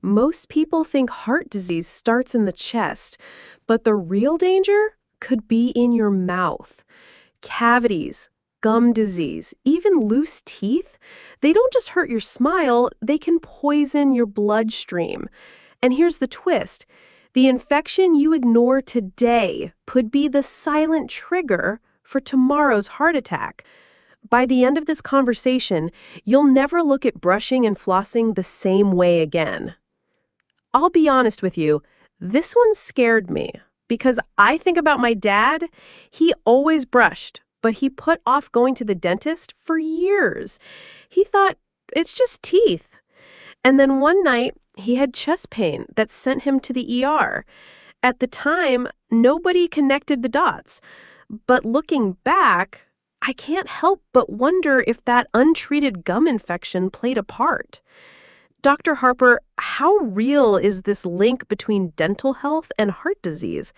Most people think heart disease starts in the chest, but the real danger could be in your mouth. Cavities, gum disease, even loose teeth, they don't just hurt your smile, they can poison your bloodstream. And here's the twist. The infection you ignore today could be the silent trigger for tomorrow's heart attack. By the end of this conversation, you'll never look at brushing and flossing the same way again. I'll be honest with you, this one scared me because I think about my dad. He always brushed, but he put off going to the dentist for years. He thought, it's just teeth. And then one night, he had chest pain that sent him to the ER. At the time, nobody connected the dots. But looking back, I can't help but wonder if that untreated gum infection played a part. Dr. Harper, how real is this link between dental health and heart disease?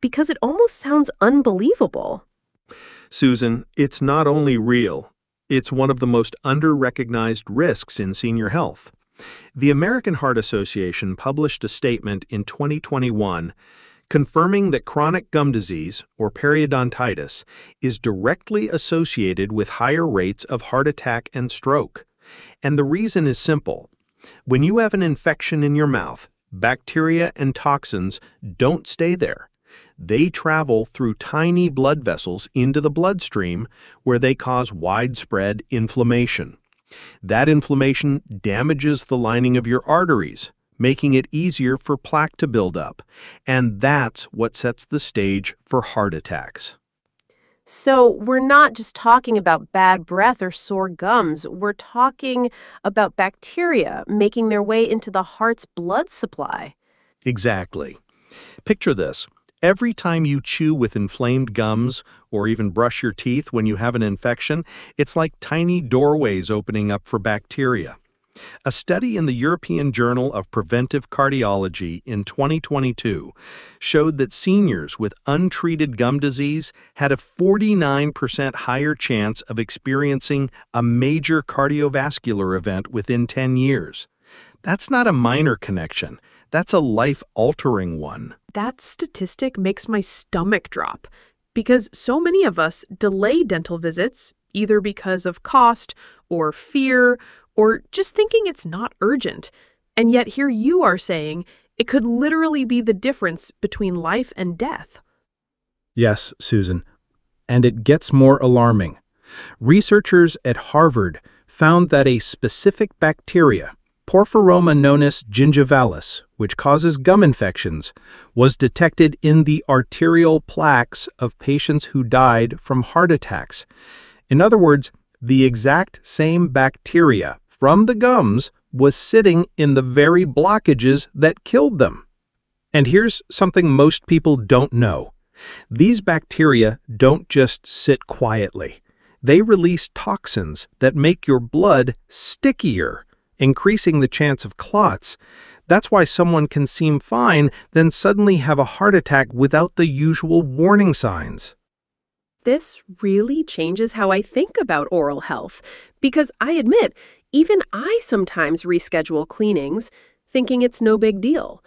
Because it almost sounds unbelievable. Susan, it's not only real, it's one of the most under-recognized risks in senior health. The American Heart Association published a statement in 2021 confirming that chronic gum disease, or periodontitis, is directly associated with higher rates of heart attack and stroke. And the reason is simple. When you have an infection in your mouth, bacteria and toxins don't stay there. They travel through tiny blood vessels into the bloodstream where they cause widespread inflammation. That inflammation damages the lining of your arteries, making it easier for plaque to build up. And that's what sets the stage for heart attacks. So we're not just talking about bad breath or sore gums. We're talking about bacteria making their way into the heart's blood supply. Exactly. Picture this. Every time you chew with inflamed gums or even brush your teeth when you have an infection, it's like tiny doorways opening up for bacteria. A study in the European Journal of Preventive Cardiology in 2022 showed that seniors with untreated gum disease had a 49% higher chance of experiencing a major cardiovascular event within 10 years. That's not a minor connection. That's a life-altering one. That statistic makes my stomach drop because so many of us delay dental visits either because of cost or fear or just thinking it's not urgent. And yet here you are saying it could literally be the difference between life and death. Yes, Susan. And it gets more alarming. Researchers at Harvard found that a specific bacteria, Porphyromonas gingivalis, which causes gum infections, was detected in the arterial plaques of patients who died from heart attacks. In other words, the exact same bacteria from the gums was sitting in the very blockages that killed them. And here's something most people don't know. These bacteria don't just sit quietly. They release toxins that make your blood stickier, increasing the chance of clots. That's why someone can seem fine, then suddenly have a heart attack without the usual warning signs. This really changes how I think about oral health, because I admit, even I sometimes reschedule cleanings, thinking it's no big deal.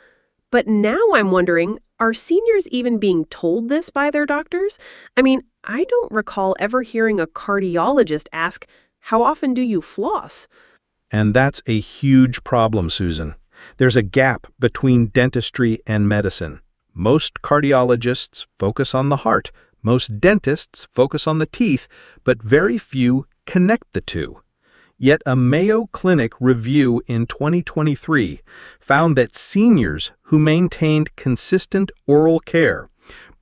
But now I'm wondering, are seniors even being told this by their doctors? I mean, I don't recall ever hearing a cardiologist ask, "How often do you floss?" And that's a huge problem, Susan. There's a gap between dentistry and medicine. Most cardiologists focus on the heart. Most dentists focus on the teeth, but very few connect the two. Yet a Mayo Clinic review in 2023 found that seniors who maintained consistent oral care,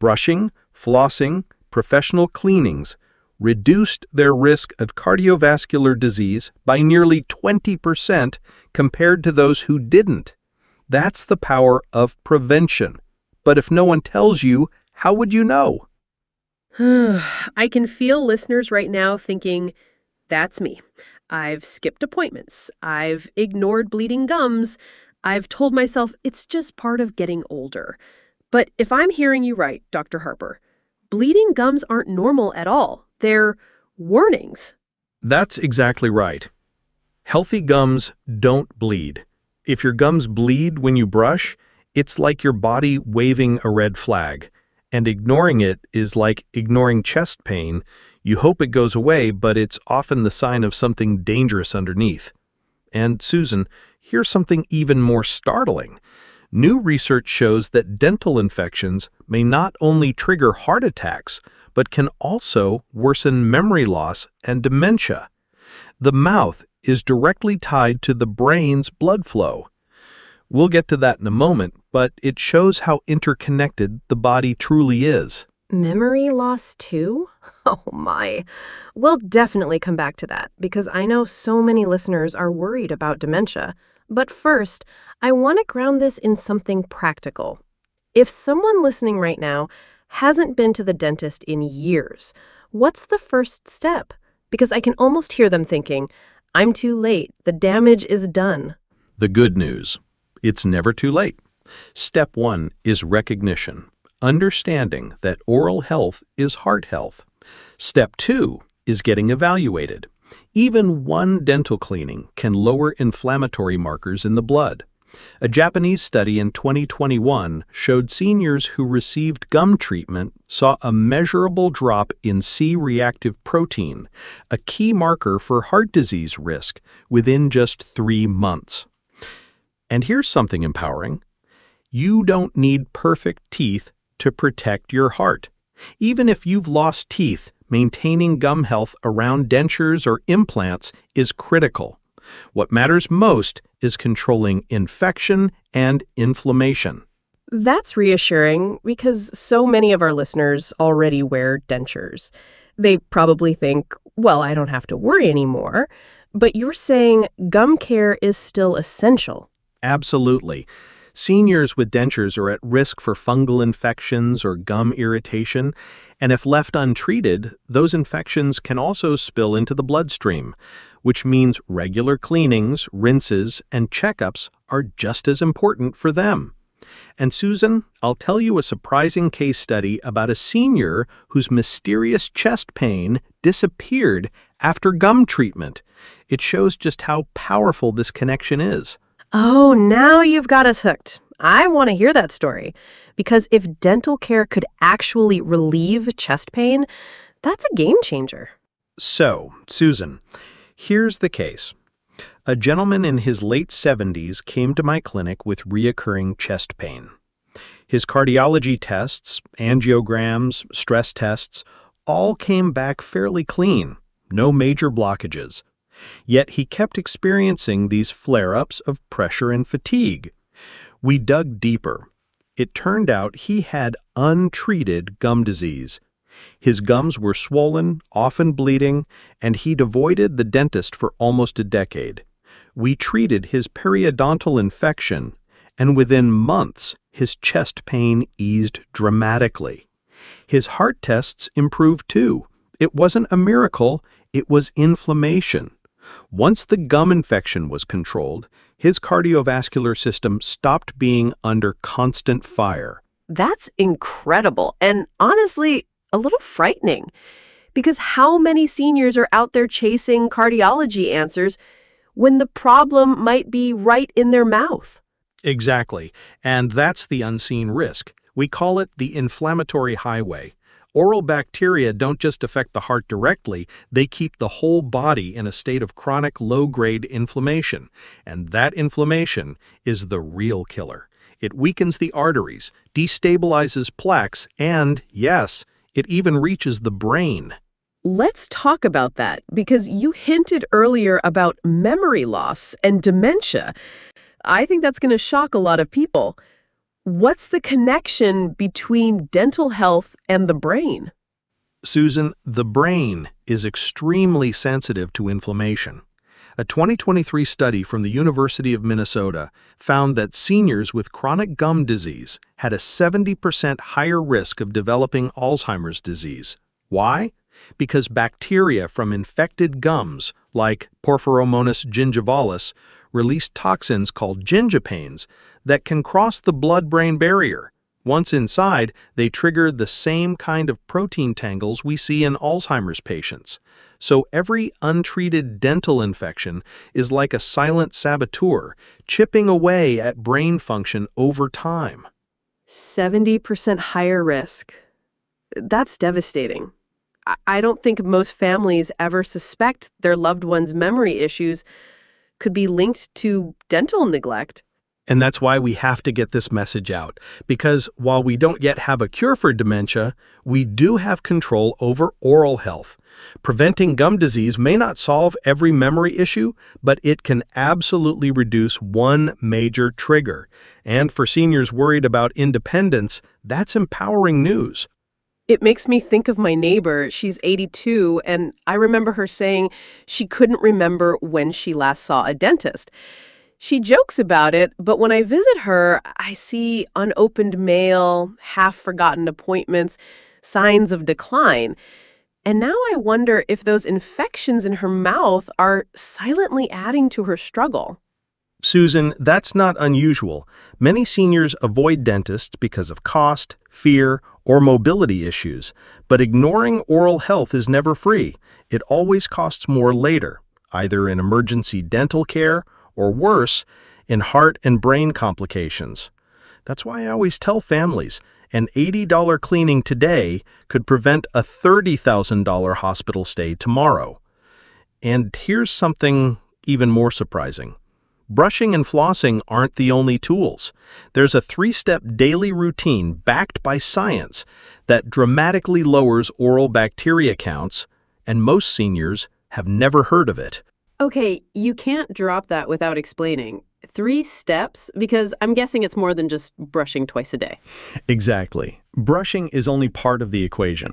brushing, flossing, professional cleanings, reduced their risk of cardiovascular disease by nearly 20% compared to those who didn't. That's the power of prevention. But if no one tells you, how would you know? I can feel listeners right now thinking, that's me. I've skipped appointments. I've ignored bleeding gums. I've told myself it's just part of getting older. But if I'm hearing you right, Dr. Harper, bleeding gums aren't normal at all. They're warnings. That's exactly right. Healthy gums don't bleed. If your gums bleed when you brush, it's like your body waving a red flag. And ignoring it is like ignoring chest pain. You hope it goes away, but it's often the sign of something dangerous underneath. And Susan, here's something even more startling. New research shows that dental infections may not only trigger heart attacks, but can also worsen memory loss and dementia. The mouth is directly tied to the brain's blood flow. We'll get to that in a moment, but it shows how interconnected the body truly is. Memory loss too? Oh my. We'll definitely come back to that because I know so many listeners are worried about dementia. But first, I want to ground this in something practical. If someone listening right now hasn't been to the dentist in years, what's the first step? Because I can almost hear them thinking, I'm too late, the damage is done. The good news: it's never too late. Step 1 is recognition, understanding that oral health is heart health. Step 2 is getting evaluated. Even one dental cleaning can lower inflammatory markers in the blood. A Japanese study in 2021 showed seniors who received gum treatment saw a measurable drop in C-reactive protein, a key marker for heart disease risk, within just 3 months. And here's something empowering. You don't need perfect teeth to protect your heart. Even if you've lost teeth, maintaining gum health around dentures or implants is critical. What matters most is controlling infection and inflammation. That's reassuring because so many of our listeners already wear dentures. They probably think, well, I don't have to worry anymore. But you're saying gum care is still essential. Absolutely. Seniors with dentures are at risk for fungal infections or gum irritation, and if left untreated, those infections can also spill into the bloodstream, which means regular cleanings, rinses, and checkups are just as important for them. And Susan, I'll tell you a surprising case study about a senior whose mysterious chest pain disappeared after gum treatment. It shows just how powerful this connection is. Oh, now you've got us hooked. I want to hear that story. Because if dental care could actually relieve chest pain, that's a game changer. So, Susan, here's the case. A gentleman in his late 70s came to my clinic with reoccurring chest pain. His cardiology tests, angiograms, stress tests, all came back fairly clean, no major blockages. Yet he kept experiencing these flare-ups of pressure and fatigue. We dug deeper. It turned out he had untreated gum disease. His gums were swollen, often bleeding, and he'd avoided the dentist for almost a decade. We treated his periodontal infection, and within months, his chest pain eased dramatically. His heart tests improved too. It wasn't a miracle, it was inflammation. Once the gum infection was controlled, his cardiovascular system stopped being under constant fire. That's incredible and honestly, a little frightening. Because how many seniors are out there chasing cardiology answers when the problem might be right in their mouth? Exactly, and that's the unseen risk. We call it the inflammatory highway. Oral bacteria don't just affect the heart directly, they keep the whole body in a state of chronic low-grade inflammation. And that inflammation is the real killer. It weakens the arteries, destabilizes plaques, and, yes, it even reaches the brain. Let's talk about that, because you hinted earlier about memory loss and dementia. I think that's going to shock a lot of people. What's the connection between dental health and the brain? Susan, the brain is extremely sensitive to inflammation. A 2023 study from the University of Minnesota found that seniors with chronic gum disease had a 70% higher risk of developing Alzheimer's disease. Why? Because bacteria from infected gums, like Porphyromonas gingivalis, release toxins called gingipains that can cross the blood-brain barrier. Once inside, they trigger the same kind of protein tangles we see in Alzheimer's patients. So every untreated dental infection is like a silent saboteur, chipping away at brain function over time. 70% higher risk. That's devastating. I don't think most families ever suspect their loved one's memory issues could be linked to dental neglect. And that's why we have to get this message out, because while we don't yet have a cure for dementia, we do have control over oral health. Preventing gum disease may not solve every memory issue, but it can absolutely reduce one major trigger. And for seniors worried about independence, that's empowering news. It makes me think of my neighbor. She's 82, and I remember her saying she couldn't remember when she last saw a dentist. She jokes about it, but when I visit her, I see unopened mail, half-forgotten appointments, signs of decline. And now I wonder if those infections in her mouth are silently adding to her struggle. Susan, that's not unusual. Many seniors avoid dentists because of cost, fear, or mobility issues. But ignoring oral health is never free. It always costs more later, either in emergency dental care or worse, in heart and brain complications. That's why I always tell families, an $80 cleaning today could prevent a $30,000 hospital stay tomorrow. And here's something even more surprising. Brushing and flossing aren't the only tools. There's a 3-step daily routine backed by science that dramatically lowers oral bacteria counts, and most seniors have never heard of it. Okay, you can't drop that without explaining. 3 steps? Because I'm guessing it's more than just brushing twice a day. Exactly. Brushing is only part of the equation.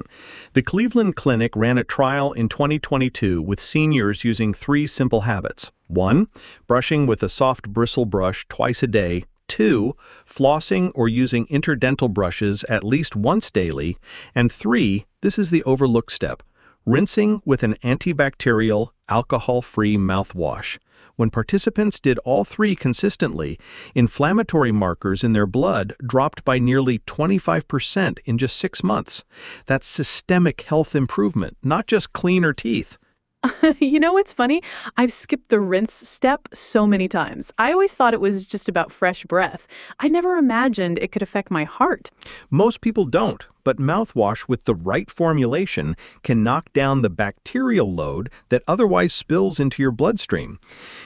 The Cleveland Clinic ran a trial in 2022 with seniors using 3 simple habits. 1. Brushing with a soft bristle brush twice a day. 2. Flossing or using interdental brushes at least once daily. And 3. This is the overlooked step. Rinsing with an antibacterial, alcohol-free mouthwash. When participants did all 3 consistently, inflammatory markers in their blood dropped by nearly 25% in just 6 months. That's systemic health improvement, not just cleaner teeth. You know what's funny? I've skipped the rinse step so many times. I always thought it was just about fresh breath. I never imagined it could affect my heart. Most people don't, but mouthwash with the right formulation can knock down the bacterial load that otherwise spills into your bloodstream.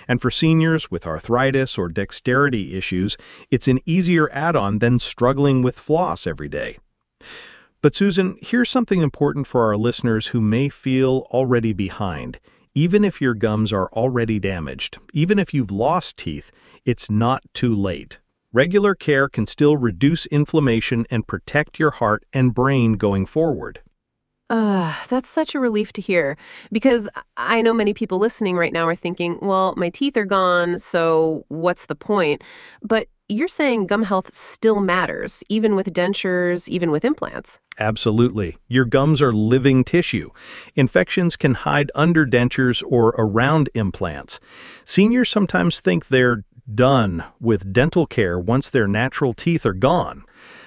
And for seniors with arthritis or dexterity issues, it's an easier add-on than struggling with floss every day. But Susan, here's something important for our listeners who may feel already behind. Even if your gums are already damaged, even if you've lost teeth, it's not too late. Regular care can still reduce inflammation and protect your heart and brain going forward. That's such a relief to hear, because I know many people listening right now are thinking, well, my teeth are gone, so what's the point? But you're saying gum health still matters, even with dentures, even with implants. Absolutely. Your gums are living tissue. Infections can hide under dentures or around implants. Seniors sometimes think they're done with dental care once their natural teeth are gone.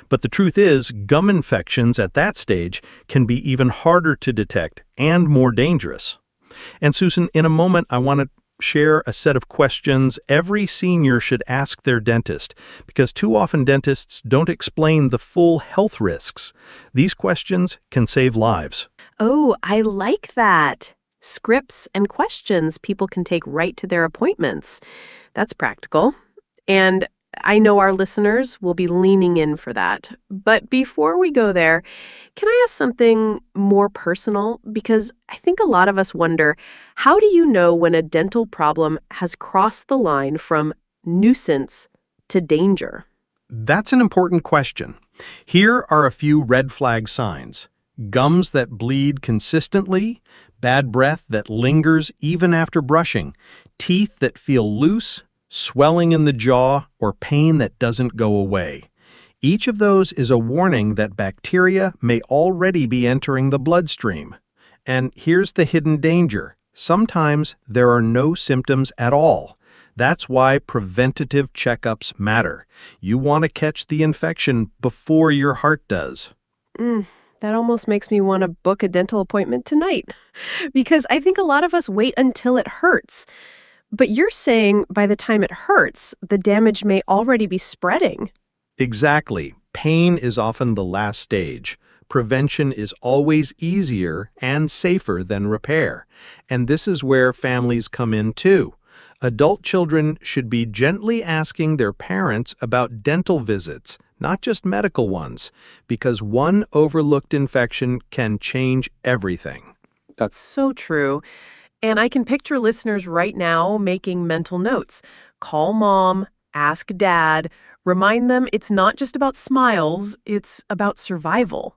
But the truth is, gum infections at that stage can be even harder to detect and more dangerous. And Susan, in a moment, I want to share a set of questions every senior should ask their dentist, because too often dentists don't explain the full health risks. These questions can save lives. Oh, I like that. Scripts and questions people can take right to their appointments. That's practical. And I know our listeners will be leaning in for that. But before we go there, can I ask something more personal? Because I think a lot of us wonder, how do you know when a dental problem has crossed the line from nuisance to danger? That's an important question. Here are a few red flag signs. Gums that bleed consistently, bad breath that lingers even after brushing, teeth that feel loose, swelling in the jaw, or pain that doesn't go away. Each of those is a warning that bacteria may already be entering the bloodstream. And here's the hidden danger. Sometimes there are no symptoms at all. That's why preventative checkups matter. You want to catch the infection before your heart does. That almost makes me want to book a dental appointment tonight because I think a lot of us wait until it hurts. But you're saying by the time it hurts, the damage may already be spreading. Exactly. Pain is often the last stage. Prevention is always easier and safer than repair. And this is where families come in too. Adult children should be gently asking their parents about dental visits, not just medical ones, because one overlooked infection can change everything. That's so true. And I can picture listeners right now making mental notes. Call mom, ask dad, remind them it's not just about smiles, it's about survival.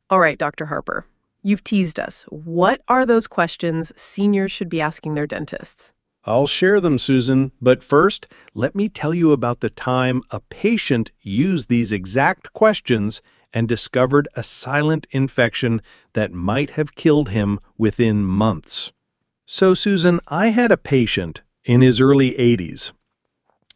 All right, Dr. Harper, you've teased us. What are those questions seniors should be asking their dentists? I'll share them, Susan, but first, let me tell you about the time a patient used these exact questions and discovered a silent infection that might have killed him within months. So, Susan, I had a patient in his early 80s.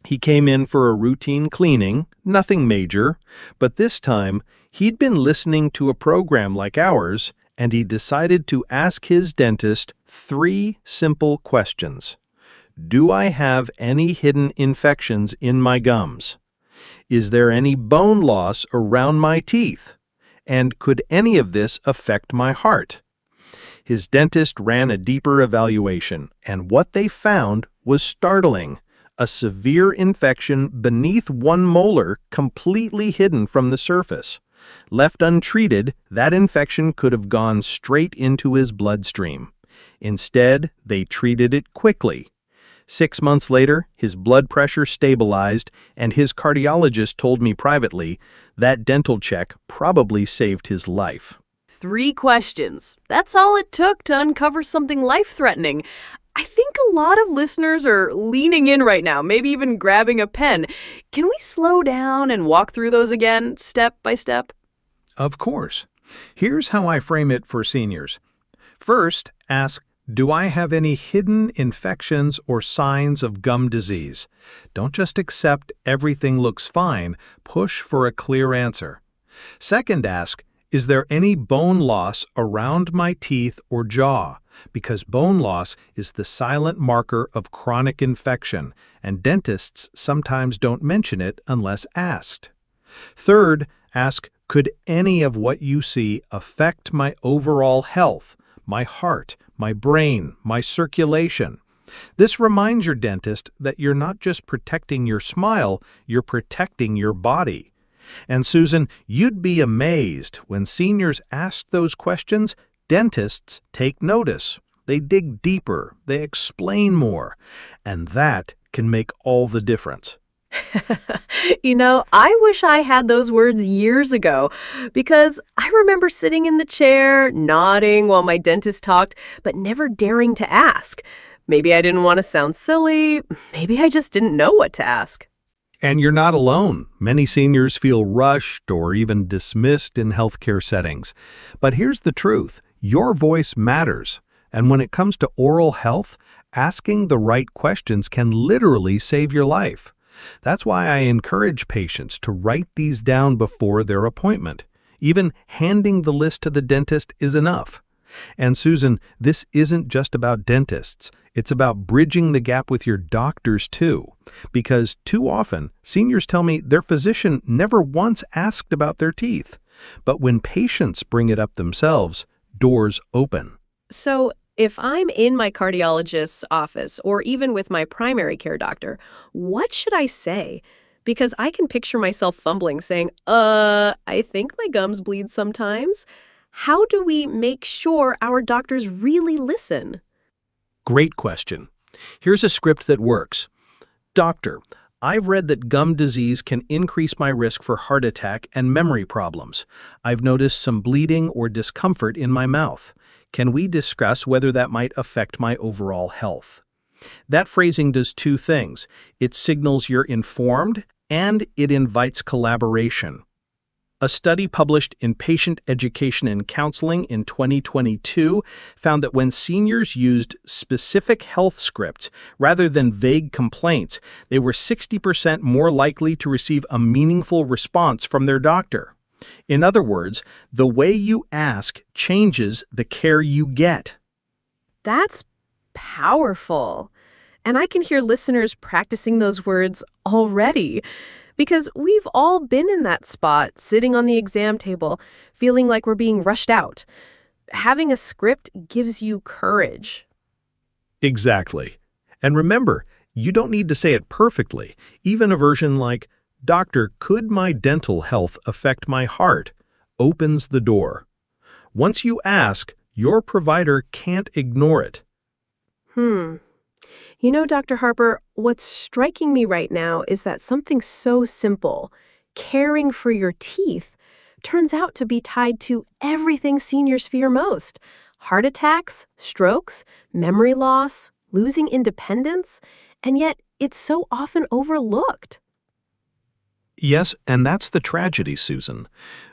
He came in for a routine cleaning, nothing major, but this time he'd been listening to a program like ours, and he decided to ask his dentist 3 simple questions. Do I have any hidden infections in my gums? Is there any bone loss around my teeth? And could any of this affect my heart? His dentist ran a deeper evaluation, and what they found was startling. A severe infection beneath one molar completely hidden from the surface. Left untreated, that infection could have gone straight into his bloodstream. Instead, they treated it quickly. 6 months later, his blood pressure stabilized, and his cardiologist told me privately that dental check probably saved his life. 3 questions. That's all it took to uncover something life-threatening. I think a lot of listeners are leaning in right now, maybe even grabbing a pen. Can we slow down and walk through those again, step by step? Of course. Here's how I frame it for seniors. First, ask, do I have any hidden infections or signs of gum disease? Don't just accept everything looks fine. Push for a clear answer. Second, ask, is there any bone loss around my teeth or jaw? Because bone loss is the silent marker of chronic infection, and dentists sometimes don't mention it unless asked. Third, ask, could any of what you see affect my overall health, my heart, my brain, my circulation? This reminds your dentist that you're not just protecting your smile, you're protecting your body. And Susan, you'd be amazed when seniors ask those questions, dentists take notice. They dig deeper, they explain more, and that can make all the difference. I wish I had those words years ago because I remember sitting in the chair, nodding while my dentist talked, but never daring to ask. Maybe I didn't want to sound silly. Maybe I just didn't know what to ask. And you're not alone. Many seniors feel rushed or even dismissed in healthcare settings. But here's the truth. Your voice matters. And when it comes to oral health, asking the right questions can literally save your life. That's why I encourage patients to write these down before their appointment. Even handing the list to the dentist is enough. And Susan, this isn't just about dentists. It's about bridging the gap with your doctors too. Because too often, seniors tell me their physician never once asked about their teeth. But when patients bring it up themselves, doors open. So if I'm in my cardiologist's office or even with my primary care doctor, what should I say? Because I can picture myself fumbling saying, I think my gums bleed sometimes. How do we make sure our doctors really listen? Great question. Here's a script that works. Doctor, I've read that gum disease can increase my risk for heart attack and memory problems. I've noticed some bleeding or discomfort in my mouth. Can we discuss whether that might affect my overall health? That phrasing does 2 things. It signals you're informed and it invites collaboration. A study published in Patient Education and Counseling in 2022 found that when seniors used specific health scripts rather than vague complaints, they were 60% more likely to receive a meaningful response from their doctor. In other words, the way you ask changes the care you get. That's powerful. And I can hear listeners practicing those words already. Because we've all been in that spot, sitting on the exam table, feeling like we're being rushed out. Having a script gives you courage. Exactly. And remember, you don't need to say it perfectly. Even a version like, "Doctor, could my dental health affect my heart?" opens the door. Once you ask, your provider can't ignore it. You know, Dr. Harper, what's striking me right now is that something so simple, caring for your teeth, turns out to be tied to everything seniors fear most. Heart attacks, strokes, memory loss, losing independence, and yet it's so often overlooked. Yes, and that's the tragedy, Susan.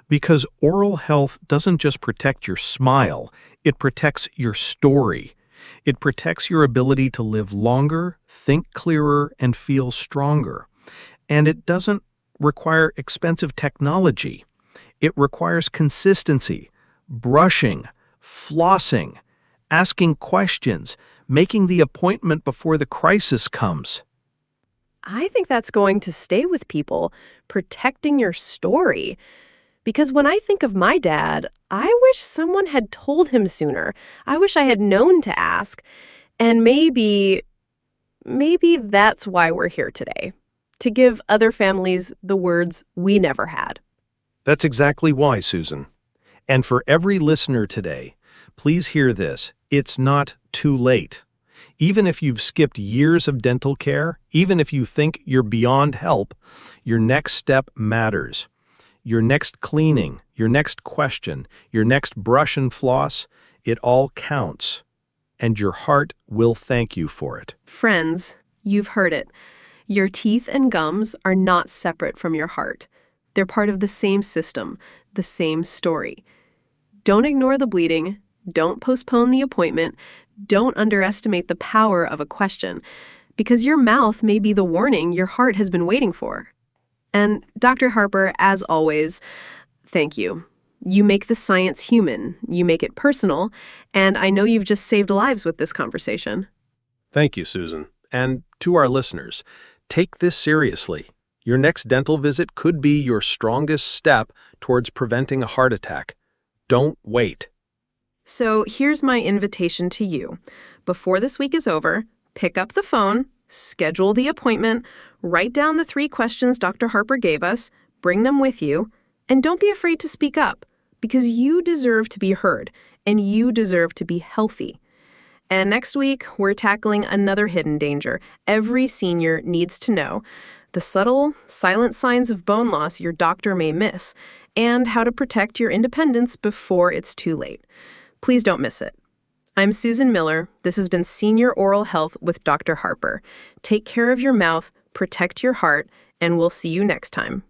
Because oral health doesn't just protect your smile, it protects your story. It protects your ability to live longer, think clearer, and feel stronger. And it doesn't require expensive technology. It requires consistency, brushing, flossing, asking questions, making the appointment before the crisis comes. I think that's going to stay with people, protecting your story. Because when I think of my dad, I wish someone had told him sooner. I wish I had known to ask. And maybe that's why we're here today, to give other families the words we never had. That's exactly why, Susan. And for every listener today, please hear this. It's not too late. Even if you've skipped years of dental care, even if you think you're beyond help, your next step matters. Your next cleaning, your next question, your next brush and floss, it all counts. And your heart will thank you for it. Friends, you've heard it. Your teeth and gums are not separate from your heart. They're part of the same system, the same story. Don't ignore the bleeding. Don't postpone the appointment. Don't underestimate the power of a question, because your mouth may be the warning your heart has been waiting for. And Dr. Harper, as always, thank you. You make the science human, you make it personal, and I know you've just saved lives with this conversation. Thank you, Susan. And to our listeners, take this seriously. Your next dental visit could be your strongest step towards preventing a heart attack. Don't wait. So here's my invitation to you. Before this week is over, pick up the phone, schedule the appointment, write down the 3 questions Dr. Harper gave us, bring them with you, and don't be afraid to speak up, because you deserve to be heard, and you deserve to be healthy. And next week, we're tackling another hidden danger every senior needs to know: the subtle, silent signs of bone loss your doctor may miss, and how to protect your independence before it's too late. Please don't miss it. I'm Susan Miller. This has been Senior Oral Health with Dr. Harper. Take care of your mouth, protect your heart, and we'll see you next time.